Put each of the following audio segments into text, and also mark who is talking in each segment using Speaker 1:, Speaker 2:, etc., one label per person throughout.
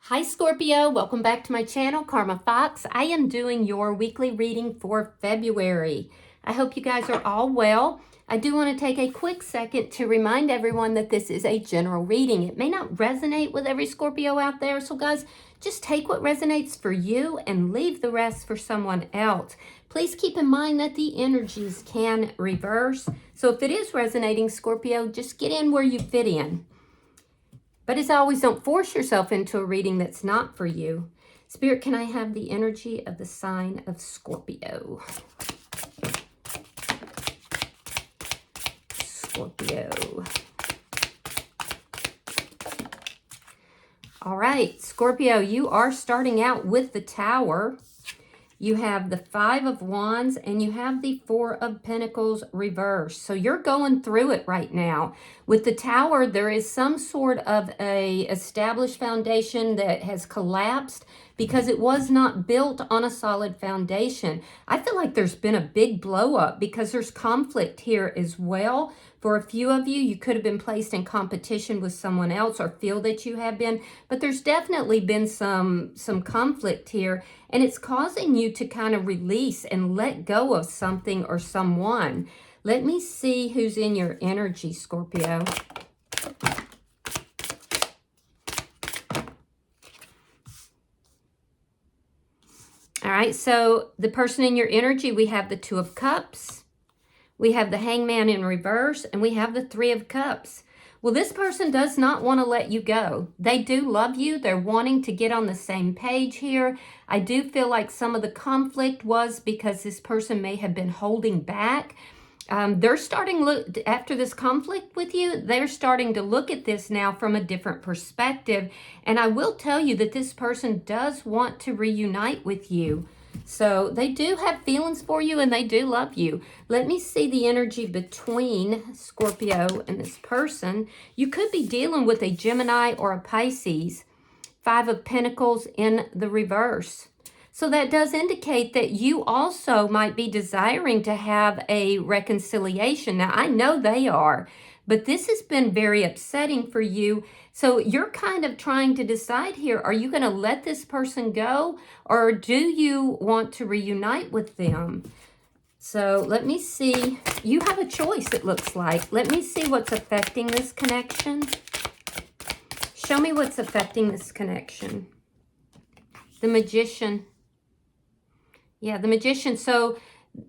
Speaker 1: Hi Scorpio, welcome back to my channel, Karma Fox. I am doing your weekly reading for February. I hope you guys are all well. I do want to take a quick second to remind everyone that this is a general reading. It may not resonate with every Scorpio out there, so guys, just take what resonates for you and leave the rest for someone else. Please keep in mind that the energies can reverse. So if it is resonating, Scorpio, just get in where you fit in. But as always, don't force yourself into a reading that's not for you. Spirit, can I have the energy of the sign of Scorpio? Scorpio. All right, Scorpio, you are starting out with the Tower. You have the Five of Wands and you have the Four of Pentacles reversed. So you're going through it right now. With the Tower, there is some sort of a established foundation that has collapsed because it was not built on a solid foundation. I feel like there's been a big blow up because there's conflict here as well. For a few of you, you could have been placed in competition with someone else or feel that you have been, but there's definitely been some conflict here, and it's causing you to kind of release and let go of something or someone. Let me see who's in your energy, Scorpio. All right, so the person in your energy, we have the Two of Cups. We have the Hangman in reverse, and we have the Three of Cups. Well, this person does not want to let you go. They do love you. They're wanting to get on the same page here. I do feel like some of the conflict was because this person may have been holding back. They're starting, after this conflict with you, they're starting to look at this now from a different perspective. And I will tell you that this person does want to reunite with you. So they do have feelings for you and they do love you. Let me see the energy between Scorpio and this person. You could be dealing with a Gemini or a Pisces. Five of Pentacles in the reverse. So that does indicate that you also might be desiring to have a reconciliation. Now, I know they are, but this has been very upsetting for you. So you're kind of trying to decide here, are you going to let this person go or do you want to reunite with them? So let me see. You have a choice, it looks like. Let me see what's affecting this connection. Show me what's affecting this connection. The Magician. Yeah, the Magician. So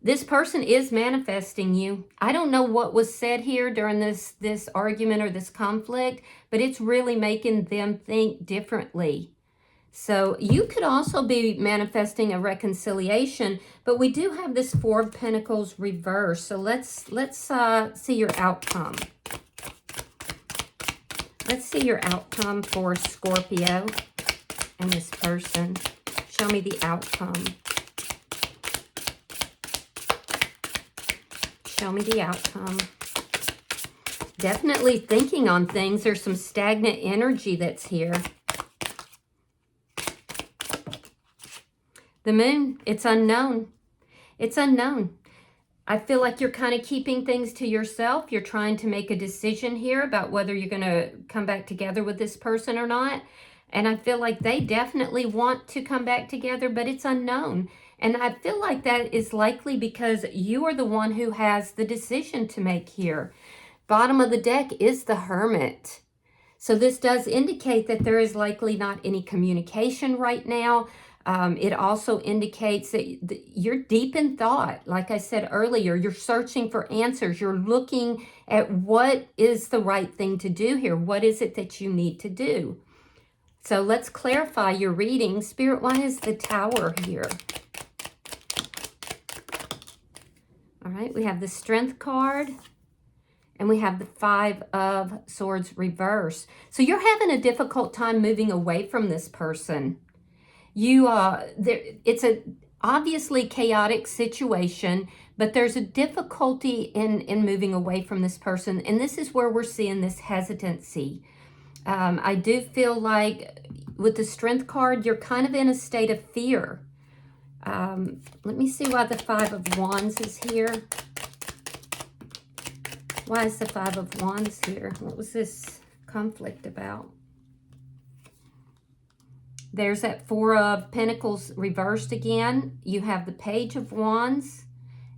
Speaker 1: this person is manifesting you. I don't know what was said here during this argument or this conflict, but it's really making them think differently. So you could also be manifesting a reconciliation, but we do have this Four of Pentacles reversed. So let's see your outcome. Let's see your outcome for Scorpio and this person. Show me the outcome. Show me the outcome. Definitely thinking on things. There's some stagnant energy that's here. The Moon, it's unknown. It's unknown. I feel like you're kind of keeping things to yourself. You're trying to make a decision here about whether you're going to come back together with this person or not. And I feel like they definitely want to come back together, but it's unknown. And I feel like that is likely because you are the one who has the decision to make here. Bottom of the deck is the Hermit. So this does indicate that there is likely not any communication right now. It also indicates that you're deep in thought. Like I said earlier, you're searching for answers. You're looking at what is the right thing to do here. What is it that you need to do? So let's clarify your reading. Spirit, why is the Tower here? All right, we have the Strength card and we have the Five of Swords reverse. So you're having a difficult time moving away from this person. It's a obviously chaotic situation, but there's a difficulty in moving away from this person. And this is where we're seeing this hesitancy. I do feel like with the Strength card, you're kind of in a state of fear. Let me see why the Five of Wands is here. Why is the Five of Wands here? What was this conflict about? There's that Four of Pentacles reversed again. You have the Page of Wands,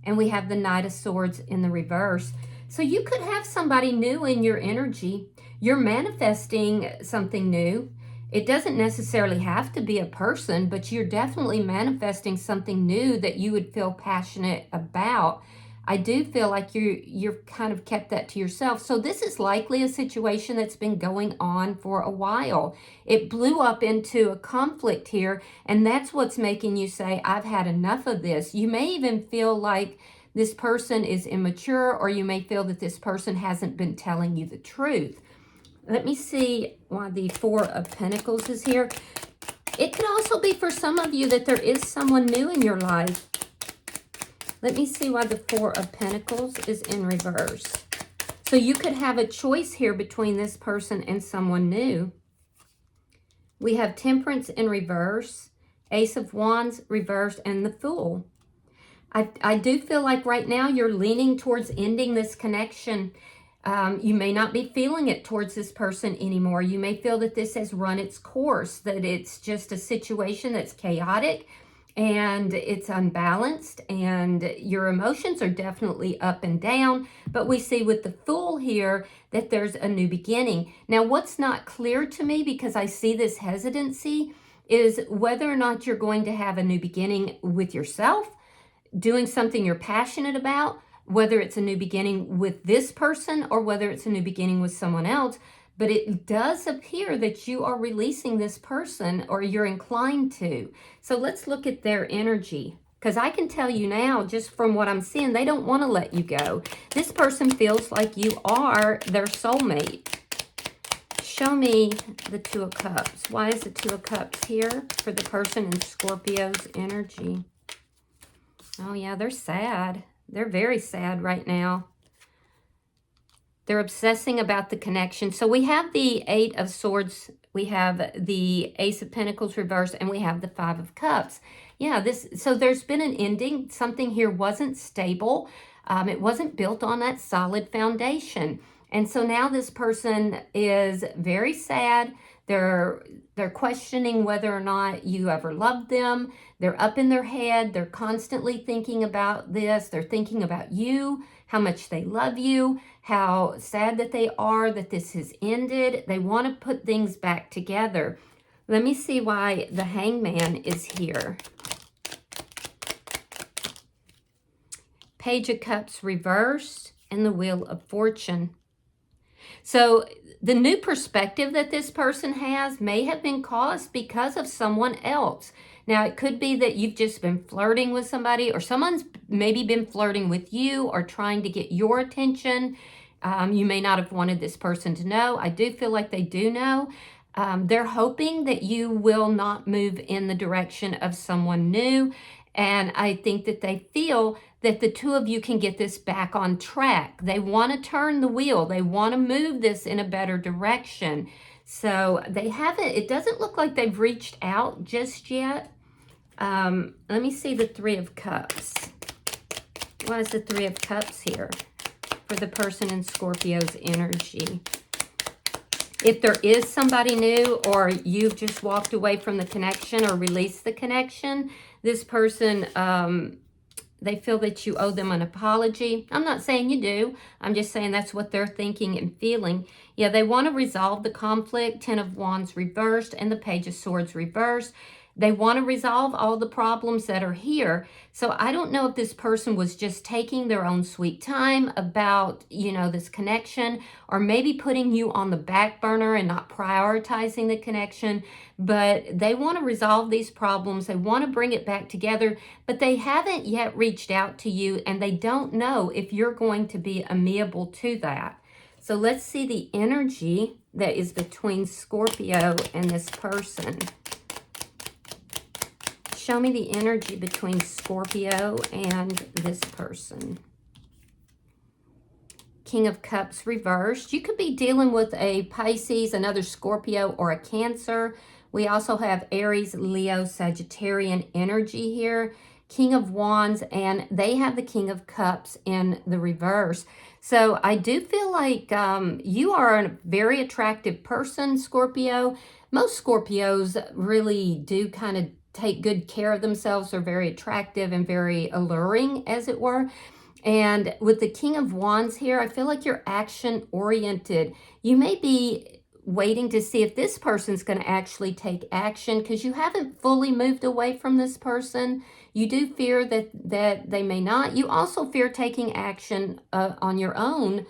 Speaker 1: and we have the Knight of Swords in the reverse. So you could have somebody new in your energy. You're manifesting something new. It doesn't necessarily have to be a person, but you're definitely manifesting something new that you would feel passionate about. I do feel like you've kind of kept that to yourself. So this is likely a situation that's been going on for a while. It blew up into a conflict here, and that's what's making you say, I've had enough of this. You may even feel like this person is immature, or you may feel that this person hasn't been telling you the truth. Let me see why the Four of Pentacles is here. It could also be for some of you that there is someone new in your life. Let me see why the Four of Pentacles is in reverse. So you could have a choice here between this person and someone new. We have Temperance in reverse, Ace of Wands reversed, and the Fool. I do feel like right now you're leaning towards ending this connection. You may not be feeling it towards this person anymore. You may feel that this has run its course, that it's just a situation that's chaotic and it's unbalanced, and your emotions are definitely up and down. But we see with the Fool here that there's a new beginning. Now, what's not clear to me, because I see this hesitancy, is whether or not you're going to have a new beginning with yourself, doing something you're passionate about, whether it's a new beginning with this person or whether it's a new beginning with someone else. But it does appear that you are releasing this person, or you're inclined to. So let's look at their energy, because I can tell you now, just from what I'm seeing, they don't want to let you go. This person feels like you are their soulmate. Show me the Two of Cups. Why is the Two of Cups here for the person in Scorpio's energy? Oh yeah, they're sad. They're very sad right now. They're obsessing about the connection. So we have the Eight of Swords, we have the Ace of Pentacles reversed, and we have the Five of Cups. Yeah, so there's been an ending. Something here wasn't stable. It wasn't built on that solid foundation. And so now this person is very sad. They're questioning whether or not you ever loved them. They're up in their head. They're constantly thinking about this. They're thinking about you, how much they love you, how sad that they are that this has ended. They want to put things back together. Let me see why the Hangman is here. Page of Cups reversed and the Wheel of Fortune. So the new perspective that this person has may have been caused because of someone else. Now, it could be that you've just been flirting with somebody, or someone's maybe been flirting with you or trying to get your attention. You may not have wanted this person to know. I do feel like they do know. They're hoping that you will not move in the direction of someone new. And I think that they feel that the two of you can get this back on track. They want to turn the wheel. They want to move this in a better direction. So they haven't, it doesn't look like they've reached out just yet. Let me see the Three of Cups. Why is the Three of Cups here for the person in Scorpio's energy? If there is somebody new, or you've just walked away from the connection or released the connection, this person, they feel that you owe them an apology. I'm not saying you do. I'm just saying that's what they're thinking and feeling. Yeah, they want to resolve the conflict. Ten of Wands reversed and the Page of Swords reversed. They want to resolve all the problems that are here. So I don't know if this person was just taking their own sweet time about, this connection, or maybe putting you on the back burner and not prioritizing the connection. But they want to resolve these problems. They want to bring it back together, but they haven't yet reached out to you, and they don't know if you're going to be amenable to that. So let's see the energy that is between Scorpio and this person. Show me the energy between Scorpio and this person. King of Cups reversed. You could be dealing with a Pisces, another Scorpio, or a Cancer. We also have Aries, Leo, Sagittarian energy here. King of Wands, and they have the King of Cups in the reverse. So I do feel like you are a very attractive person, Scorpio. Most Scorpios really do kind of take good care of themselves. They're very attractive and very alluring, as it were. And with the King of Wands here, I feel like you're action-oriented. You may be waiting to see if this person's going to actually take action because you haven't fully moved away from this person. You do fear that they may not. You also fear taking action on your own.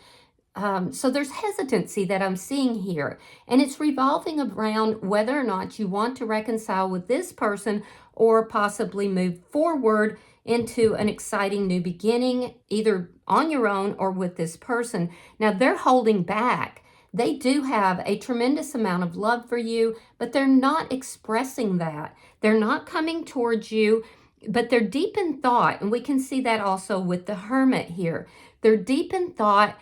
Speaker 1: So there's hesitancy that I'm seeing here, and it's revolving around whether or not you want to reconcile with this person or possibly move forward into an exciting new beginning, either on your own or with this person. Now, they're holding back. They do have a tremendous amount of love for you, but they're not expressing that. They're not coming towards you, but they're deep in thought, and we can see that also with the Hermit here. They're deep in thought.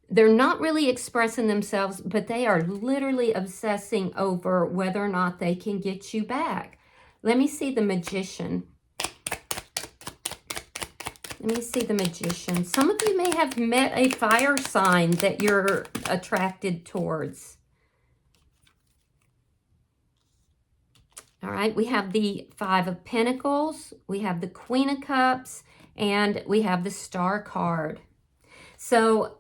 Speaker 1: They're not really expressing themselves, but they are literally obsessing over whether or not they can get you back. Let me see the Magician. Let me see the Magician. Some of you may have met a fire sign that you're attracted towards. All right, we have the Five of Pentacles, we have the Queen of Cups, and we have the Star card. So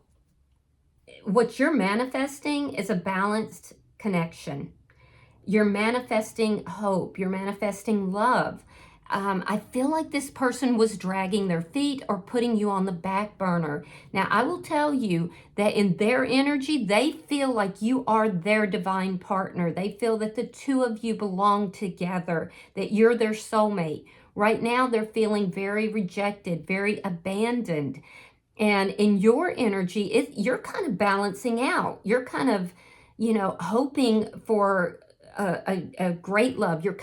Speaker 1: what you're manifesting is a balanced connection. You're manifesting hope. You're manifesting love. I feel like this person was dragging their feet or putting you on the back burner. Now, I will tell you that in their energy, they feel like you are their divine partner. They feel that the two of you belong together, that you're their soulmate. Right now, they're feeling very rejected, very abandoned. And in your energy, you're kind of balancing out. You're kind of, hoping for a great love. You've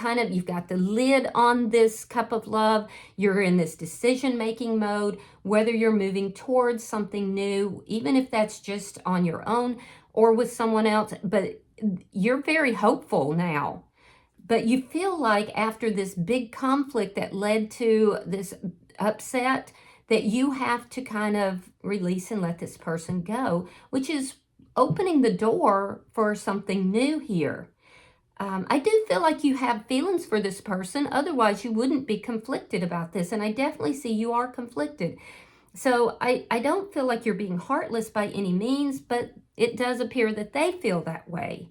Speaker 1: got the lid on this cup of love. You're in this decision-making mode, whether you're moving towards something new, even if that's just on your own or with someone else. But you're very hopeful now. But you feel like after this big conflict that led to this upset, that you have to kind of release and let this person go, which is opening the door for something new here. I do feel like you have feelings for this person. Otherwise, you wouldn't be conflicted about this. And I definitely see you are conflicted. So I don't feel like you're being heartless by any means, but it does appear that they feel that way.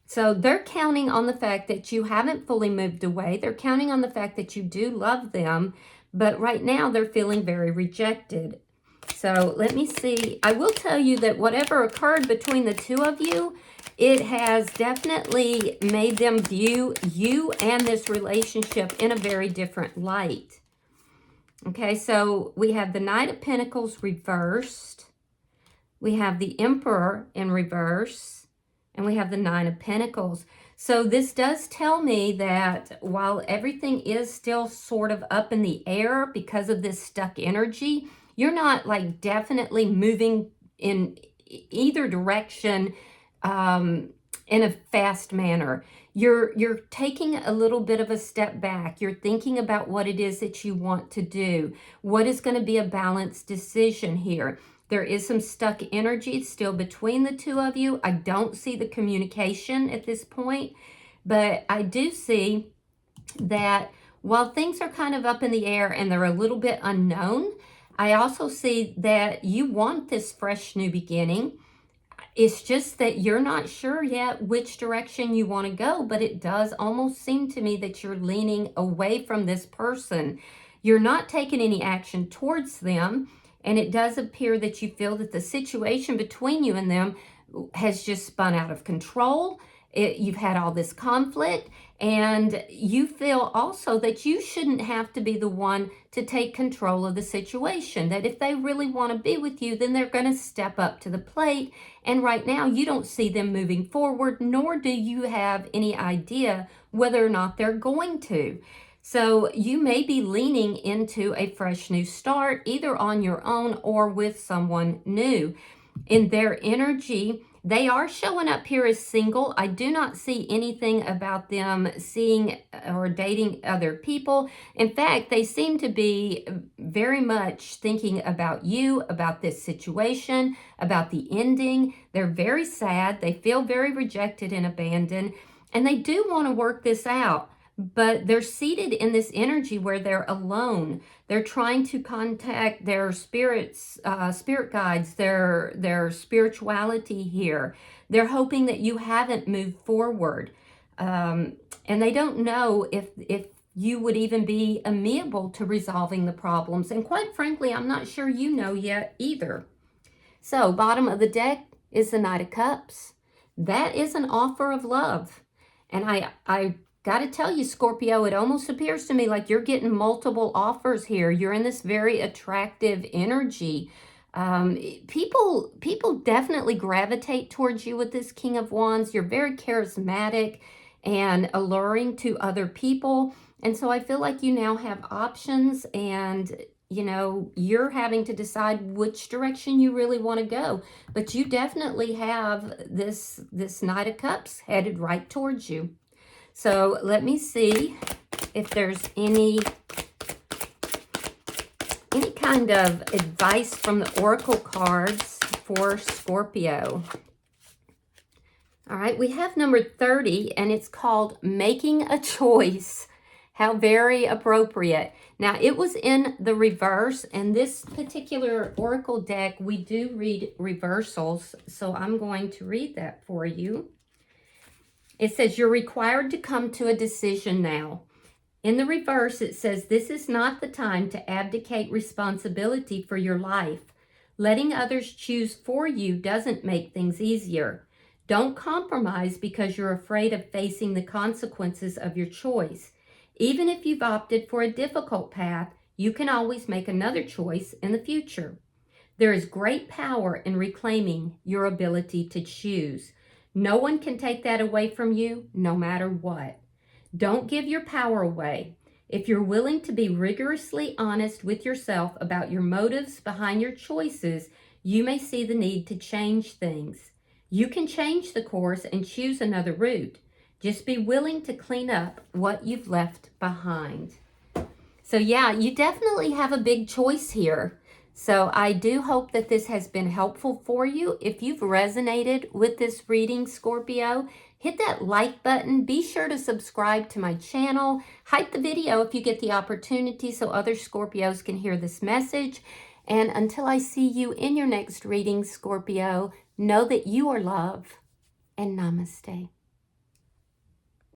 Speaker 1: So they're counting on the fact that you haven't fully moved away. They're counting on the fact that you do love them. But right now, they're feeling very rejected. So let me see. I will tell you that whatever occurred between the two of you, it has definitely made them view you and this relationship in a very different light. Okay, so we have the Knight of Pentacles reversed. We have the Emperor in reverse. And we have the Nine of Pentacles. So this does tell me that while everything is still sort of up in the air because of this stuck energy, you're not like definitely moving in either direction in a fast manner. You're taking a little bit of a step back. You're thinking about what it is that you want to do. What is going to be a balanced decision here? There is some stuck energy still between the two of you. I don't see the communication at this point, but I do see that while things are kind of up in the air and they're a little bit unknown, I also see that you want this fresh new beginning. It's just that you're not sure yet which direction you want to go, but it does almost seem to me that you're leaning away from this person. You're not taking any action towards them. And it does appear that you feel that the situation between you and them has just spun out of control. You've had all this conflict, and you feel also that you shouldn't have to be the one to take control of the situation. That if they really want to be with you, then they're going to step up to the plate. And right now, you don't see them moving forward, nor do you have any idea whether or not they're going to. So you may be leaning into a fresh new start, either on your own or with someone new. In their energy, They are showing up here as single. I do not see anything about them seeing or dating other people. In fact, they seem to be very much thinking about you, about this situation, about the ending. They're very sad. They feel very rejected and abandoned, and they do want to work this out. But they're seated in this energy where they're alone. They're trying to contact their spirits, spirit guides, their spirituality here. They're hoping that you haven't moved forward. And they don't know if you would even be amenable to resolving the problems. And quite frankly, I'm not sure you know yet either. So, bottom of the deck is the Knight of Cups. That is an offer of love. And I got to tell you, Scorpio, it almost appears to me like you're getting multiple offers here. You're in this very attractive energy. People definitely gravitate towards you with this King of Wands. You're very charismatic and alluring to other people. And so I feel like you now have options, and you know, you're having to decide which direction you really want to go. But you definitely have this Knight of Cups headed right towards you. So let me see if there's any kind of advice from the Oracle cards for Scorpio. All right, we have number 30, and it's called Making a Choice. How very appropriate. Now, it was in the reverse, and this particular Oracle deck, we do read reversals, so I'm going to read that for you. It says, you're required to come to a decision now. In the reverse, it says, this is not the time to abdicate responsibility for your life. Letting others choose for you doesn't make things easier. Don't compromise because you're afraid of facing the consequences of your choice. Even if you've opted for a difficult path, you can always make another choice in the future. There is great power in reclaiming your ability to choose. No one can take that away from you, no matter what. Don't give your power away. If you're willing to be rigorously honest with yourself about your motives behind your choices, you may see the need to change things. You can change the course and choose another route. Just be willing to clean up what you've left behind. So yeah, you definitely have a big choice here. So I do hope that this has been helpful for you. If you've resonated with this reading, Scorpio, hit that like button. Be sure to subscribe to my channel. Hype the video if you get the opportunity so other Scorpios can hear this message. And until I see you in your next reading, Scorpio, know that you are love, and namaste.